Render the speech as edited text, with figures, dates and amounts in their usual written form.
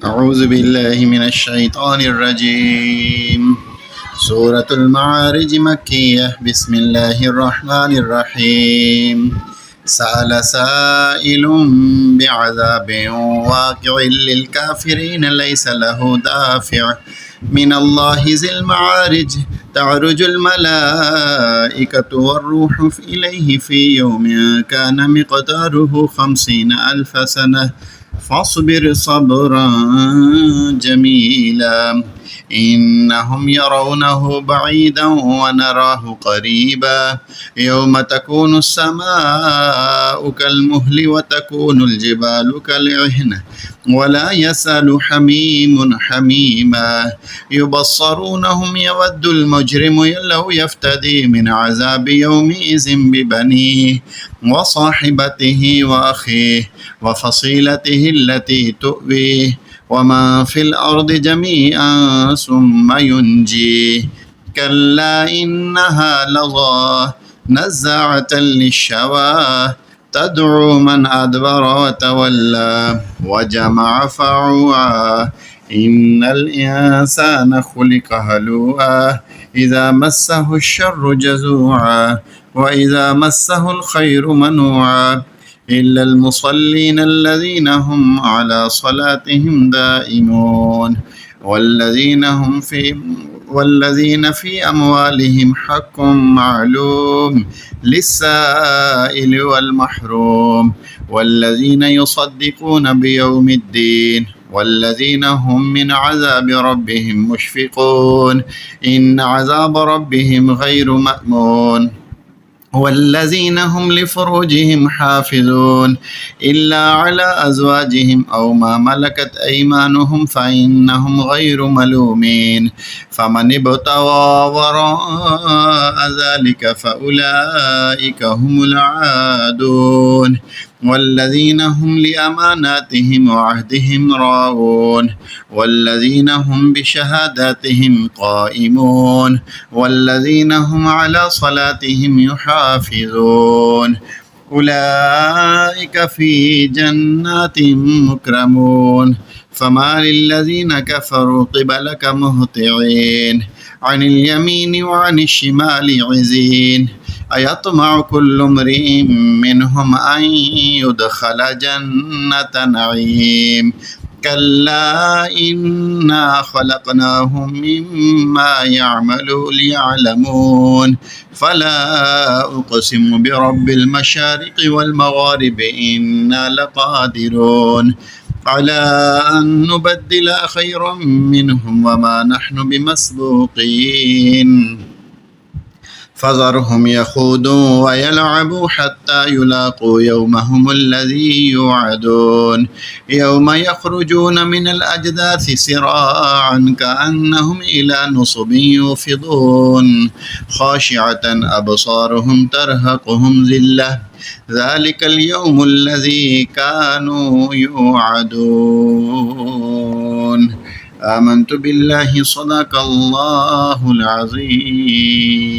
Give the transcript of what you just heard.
أعوذ بالله من الشيطان الرجيم. سورة المعارج مكية. بسم الله الرحمن الرحيم. سأل سائل بعذاب واقع للكافرين ليس له دافع من الله ذي المعارج. تعرج الملائكة والروح إليه في يوم كان مقداره 50,000 سنة فاصبر صبرا جميلا إنهم يرونه بعيدا ونراه قريبا يوم تكون السماء كالمهل وتكون الجبال كالعهن ولا يسأل حميم حميما يبصرونهم يود المجرم لو يفتدي من عذاب يومئذ ببنيه وصاحبته وأخيه وفصيلته التي تؤويه وما في الأرض جميعا ثم ينجيه كلا إنها لظى نزاعة للشوى تدعو من أدبر وتولى وجمع فعوى إن الإنسان خلق هلوعا إذا مسه الشر جزوعا وإذا مسه الخير منوعا إلا المصلين الذين هم على صلاتهم دائمون والذين في أموالهم حق معلوم للسائل والمحروم والذين يصدقون بيوم الدين والذين هم من عذاب ربهم مشفقون إن عذاب ربهم غير مأمون والذين هم لفروجهم حافظون إلا على أزواجهم أو ما ملكت أيمانهم فإنهم غير ملومين فمن ابتغى وراء ذلك فأولئك هم العادون والذين هم لأماناتهم وعهدهم راعون والذين هم بشهاداتهم قائمون والذين هم على صلاتهم يحافظون أولئك في جنات مكرمون فما للذين كفروا قبلك مهطعين عن اليمين وعن الشمال عزين أيطمع كل امرئ منهم أن يدخل جنة نعيم كلا إنا خلقناهم مما يعلمون فلا أقسم برب المشارق والمغارب إنا لقادرون على أن نبدل خيرا منهم وما نحن بمسبوقين فذرهم يخوضوا ويلعبوا حتى يلاقوا يومهم الذي يوعدون يوم يخرجون من الأجداث سراعا كأنهم إلى نصب يوفضون خاشعة أبصارهم ترهقهم ذلة ذلك اليوم الذي كانوا يوعدون آمنت بالله صدق الله العظيم.